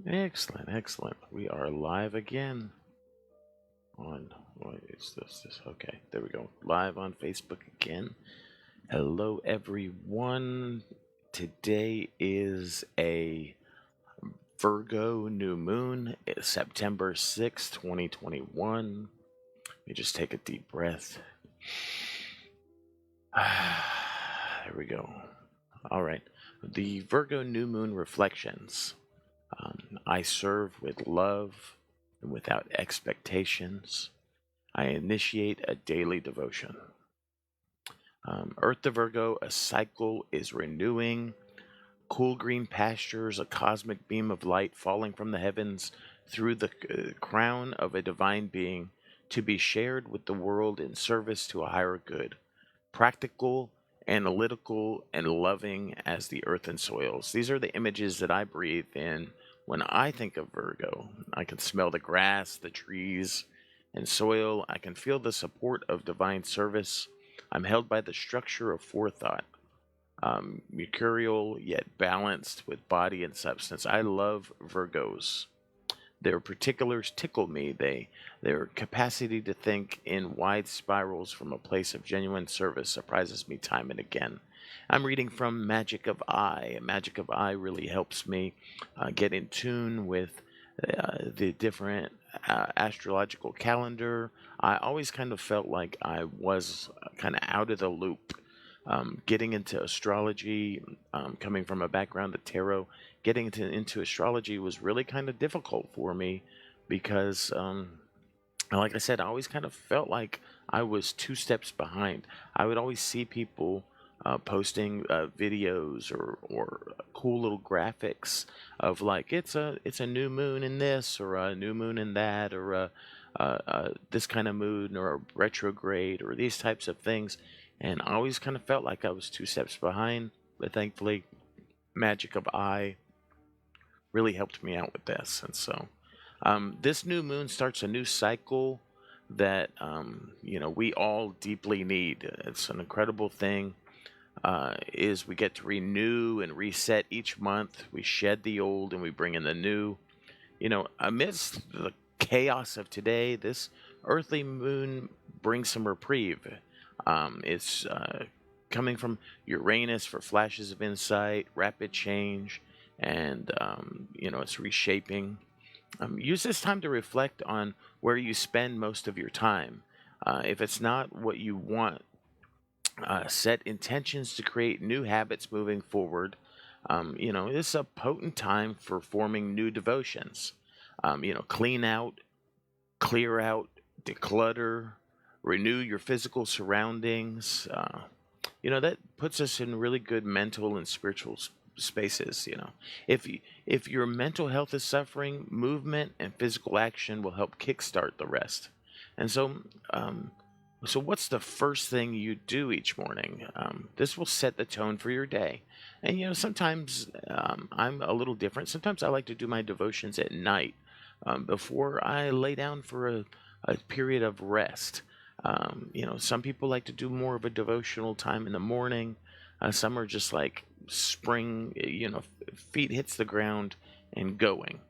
Excellent, excellent. We are live again on, what is this? Okay, there we go. Live on Facebook again. Hello, everyone. Today is a Virgo new moon. It's September 6th, 2021. Let me just take a deep breath. There we go. All right. The Virgo new moon reflections. I serve with love and without expectations. I initiate a daily devotion. Earth to Virgo, a cycle is renewing. Cool green pastures, a cosmic beam of light falling from the heavens through the crown of a divine being to be shared with the world in service to a higher good. Practical, analytical, and loving as the earth and soils. These are the images that I breathe in when I think of Virgo. I can smell the grass, the trees, and soil. I can feel the support of divine service. I'm held by the structure of forethought, mercurial yet balanced with body and substance. I love Virgos. Their particulars tickle me. Their capacity to think in wide spirals from a place of genuine service surprises me time and again. I'm reading from Magic of Eye. Magic of Eye really helps me get in tune with the different astrological calendar. I always kind of felt like I was kind of out of the loop. Getting into astrology, coming from a background of tarot, getting into astrology was really kind of difficult for me because, like I said, I always kind of felt like I was two steps behind. I would always see people posting videos or cool little graphics of like it's a new moon in this or a new moon in that or this kind of moon or a retrograde or these types of things, and I always kind of felt like I was two steps behind. But thankfully, Magic of Eye really helped me out with this, and so this new moon starts a new cycle that we all deeply need. It's an incredible thing. Is we get to renew and reset each month. We shed the old and we bring in the new. Amidst the chaos of today, this earthly moon brings some reprieve. It's coming from Uranus for flashes of insight, rapid change, and it's reshaping. Use this time to reflect on where you spend most of your time. If it's not what you want, set intentions to create new habits moving forward. This is a potent time for forming new devotions. Clean out, clear out, declutter, renew your physical surroundings. That puts us in really good mental and spiritual spaces. If your mental health is suffering, movement and physical action will help kickstart the rest. And so what's the first thing you do each morning? This will set the tone for your day. And sometimes I'm a little different. Sometimes I like to do my devotions at night before I lay down for a period of rest. Some people like to do more of a devotional time in the morning. Some are just like spring, feet hits the ground and going,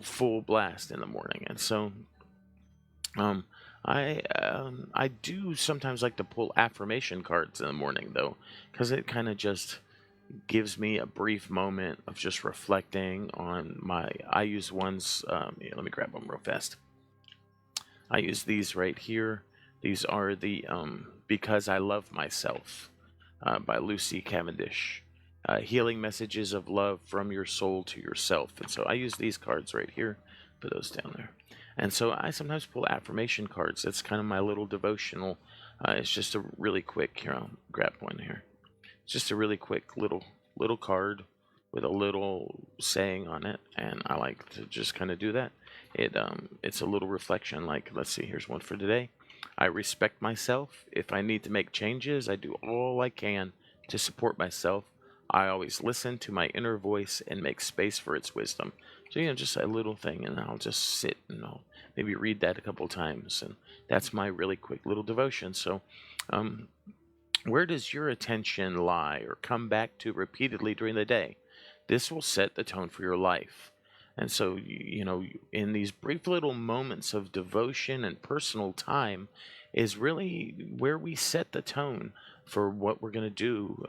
full blast in the morning. And so I do sometimes like to pull affirmation cards in the morning though, because it kind of just gives me a brief moment of just reflecting on my. I use ones. Let me grab them real fast. I use these right here. These are the "Because I Love Myself" by Lucy Cavendish. Healing messages of love from your soul to yourself. And so I use these cards right here. Put those down there. And so I sometimes pull affirmation cards. That's kind of my little devotional. It's just a really quick. Here, I'll grab one here. It's just a really quick little card with a little saying on it, and I like to just kind of do that. It's a little reflection. Like, let's see. Here's one for today. I respect myself. If I need to make changes, I do all I can to support myself. I always listen to my inner voice and make space for its wisdom. So, just a little thing, and I'll just sit and I'll maybe read that a couple times. And that's my really quick little devotion. So, where does your attention lie or come back to repeatedly during the day? This will set the tone for your life. And so, in these brief little moments of devotion and personal time is really where we set the tone for what we're going to do,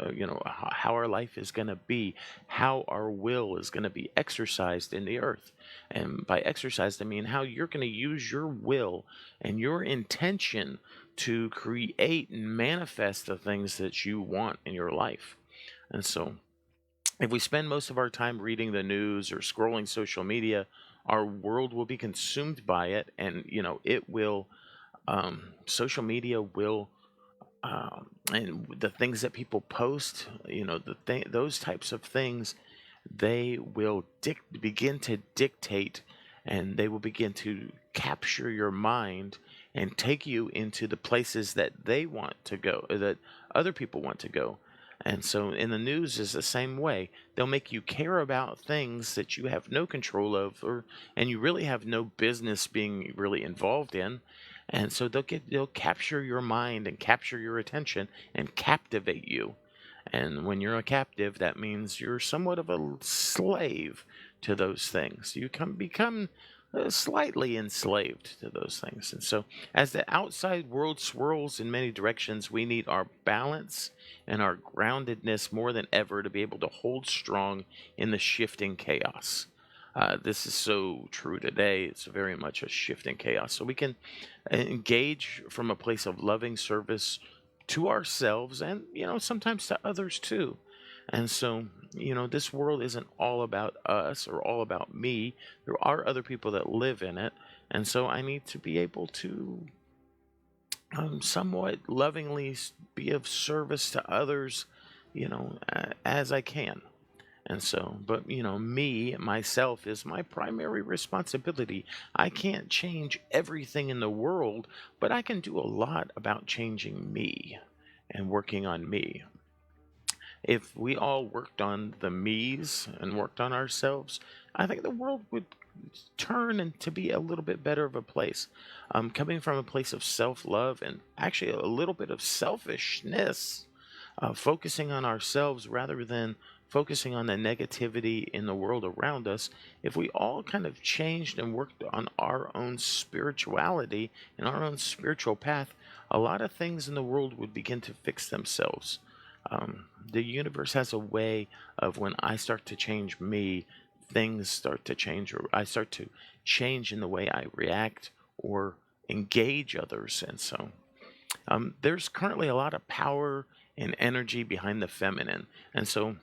how our life is going to be, how our will is going to be exercised in the earth. And by exercised, I mean how you're going to use your will and your intention to create and manifest the things that you want in your life. And so, if we spend most of our time reading the news or scrolling social media, our world will be consumed by it, and it will. Social media will, and the things that people post, those types of things, they will begin to dictate, and they will begin to capture your mind and take you into the places that they want to go, that other people want to go. And so in the news is the same way. They'll make you care about things that you have no control of, or and you really have no business being really involved in. And so they'll capture your mind and capture your attention and captivate you. And when you're a captive, that means you're somewhat of a slave to those things. You become slightly enslaved to those things. And so, as the outside world swirls in many directions, we need our balance and our groundedness more than ever to be able to hold strong in the shifting chaos. This is so true today. It's very much a shifting chaos. So we can engage from a place of loving service to ourselves and sometimes to others too. And so this world isn't all about us or all about me. There are other people that live in it, and so I need to be able to somewhat lovingly be of service to others, as I can. And so, but me, myself, is my primary responsibility. I can't change everything in the world, but I can do a lot about changing me and working on me. If we all worked on the me's and worked on ourselves, I think the world would turn and to be a little bit better of a place. Coming from a place of self love and actually a little bit of selfishness, focusing on ourselves rather than focusing on the negativity in the world around us, if we all kind of changed and worked on our own spirituality and our own spiritual path, a lot of things in the world would begin to fix themselves. The universe has a way of when I start to change me, things start to change, or I start to change in the way I react or engage others. And so there's currently a lot of power and energy behind the feminine. And so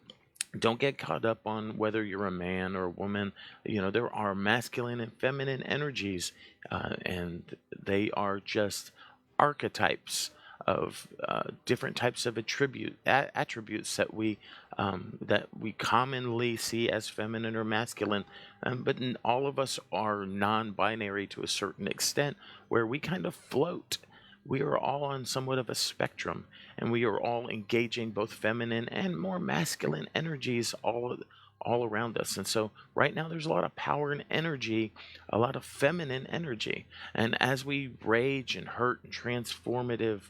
don't get caught up on whether you're a man or a woman. There are masculine and feminine energies, and they are just archetypes of different types of attributes that we commonly see as feminine or masculine. But all of us are non-binary to a certain extent, where we kind of float. We are all on somewhat of a spectrum, and we are all engaging both feminine and more masculine energies all around us. And so right now there's a lot of power and energy, a lot of feminine energy. And as we rage and hurt and transformative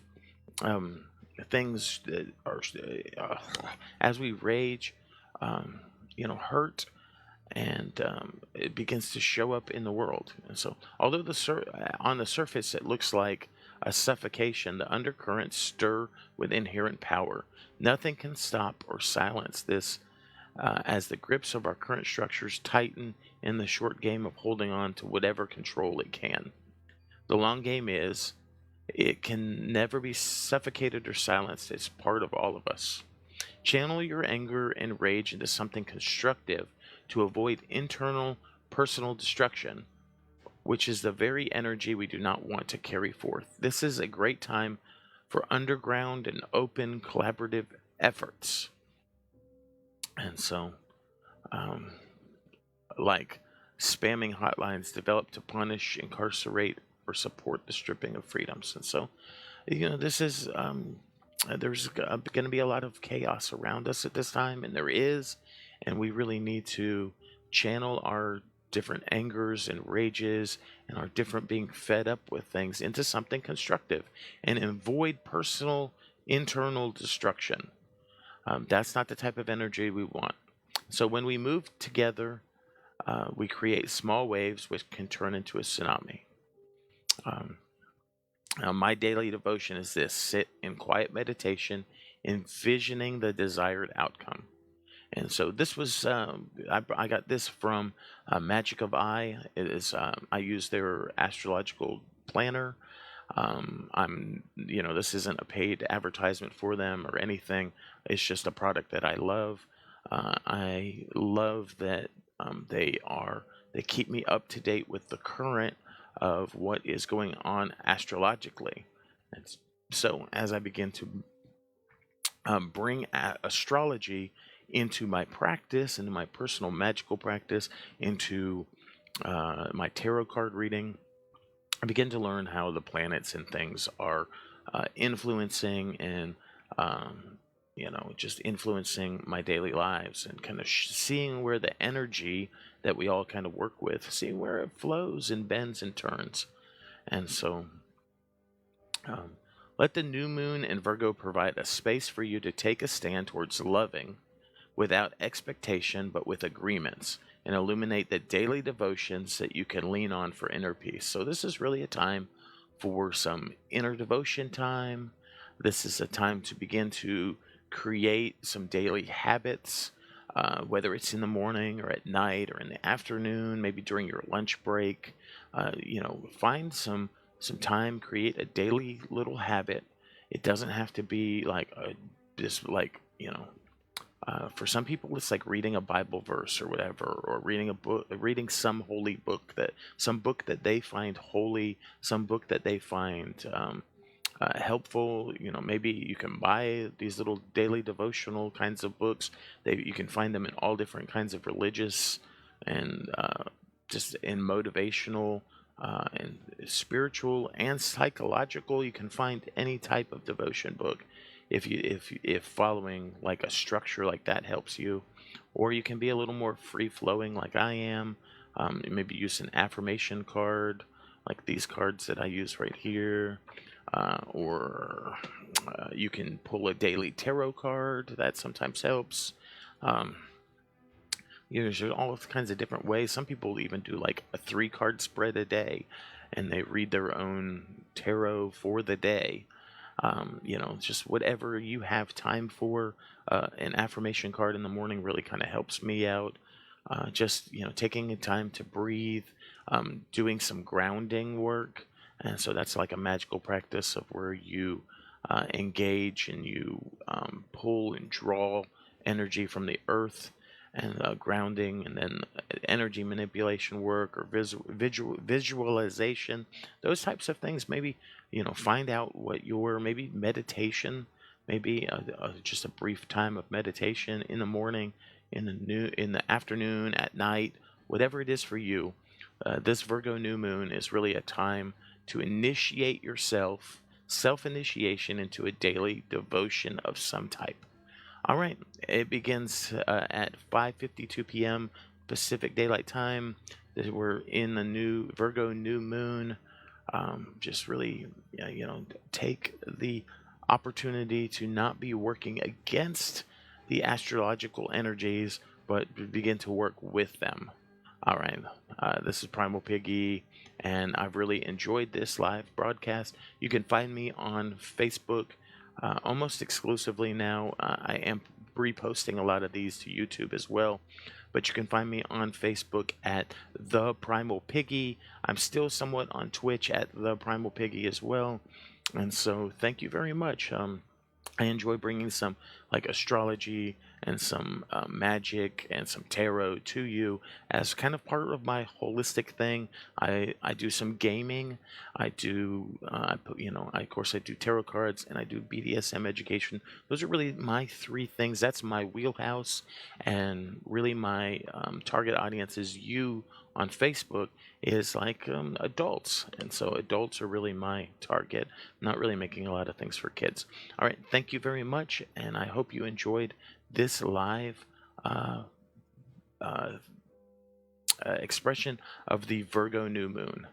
um, things that are as we rage, hurt, and it begins to show up in the world. And so, although on the surface it looks like a suffocation, the undercurrents stir with inherent power. Nothing can stop or silence this, as the grips of our current structures tighten in the short game of holding on to whatever control it can. The long game is it can never be suffocated or silenced. It's part of all of us. Channel your anger and rage into something constructive to avoid internal personal destruction, which is the very energy we do not want to carry forth. This is a great time for underground and open collaborative efforts. And so, um, like spamming hotlines developed to punish, incarcerate, or support the stripping of freedoms. And so, this is there's going to be a lot of chaos around us at this time, and there is, and we really need to channel our different angers and rages and our different being fed up with things into something constructive and avoid personal internal destruction. That's not the type of energy we want. So when we move together We create small waves which can turn into a tsunami. Um, Now, my daily devotion is this: sit in quiet meditation, envisioning the desired outcome. And so this was, I got this from Magic of Eye. It is, I use their astrological planner. This isn't a paid advertisement for them or anything. It's just a product that I love. I love that they keep me up to date with the current of what is going on astrologically. And so as I begin to bring astrology into my practice, into my personal magical practice, into my tarot card reading, I begin to learn how the planets and things are influencing and just influencing my daily lives, and kind of seeing where the energy that we all kind of work with, seeing where it flows and bends and turns. And so um, let the new moon in Virgo provide a space for you to take a stand towards loving without expectation but with agreements, and illuminate the daily devotions that you can lean on for inner peace. So, this is really a time for some inner devotion time. This is a time to begin to create some daily habits, whether it's in the morning or at night or in the afternoon, maybe during your lunch break. Find some time, create a daily little habit. It doesn't have to be like just like for some people, it's like reading a Bible verse or whatever, or reading a book, reading some holy book, some book that they find holy, some book that they find helpful. Maybe you can buy these little daily devotional kinds of books. You can find them in all different kinds of religious and just in motivational and spiritual and psychological. You can find any type of devotion book if following like a structure like that helps you, or you can be a little more free flowing like I am. Maybe use an affirmation card like these cards that I use right here, or you can pull a daily tarot card. That sometimes helps. Um, there's all kinds of different ways. Some people even do like a 3-card spread a day, and they read their own tarot for the day. Just whatever you have time for. An affirmation card in the morning really kind of helps me out. Just taking time to breathe, doing some grounding work, and so that's like a magical practice of where you engage and you pull and draw energy from the earth, and grounding, and then energy manipulation work or visualization, those types of things. Maybe find out what your maybe meditation, maybe just a brief time of meditation in the morning, in the afternoon, at night, whatever it is for you. This Virgo new moon is really a time to initiate yourself, self initiation into a daily devotion of some type. All right, it begins at 5:52 p.m. Pacific Daylight Time. We're in the new Virgo new moon. Just really, take the opportunity to not be working against the astrological energies, but begin to work with them. All right, this is Primal Piggy, and I've really enjoyed this live broadcast. You can find me on Facebook almost exclusively now. I am reposting a lot of these to YouTube as well, but you can find me on Facebook at The Primal Piggy. I'm still somewhat on Twitch at The Primal Piggy as well. And so thank you very much. I enjoy bringing some like astrology and some magic and some tarot to you as kind of part of my holistic thing. I do some gaming. I do of course I do tarot cards, and I do BDSM education. Those are really my 3 things. That's my wheelhouse, and really my target audience is you on Facebook is like adults, and so adults are really my target. I'm not really making a lot of things for kids. All right, thank you very much, and I hope you enjoyed this live uh, uh, expression of the Virgo new moon.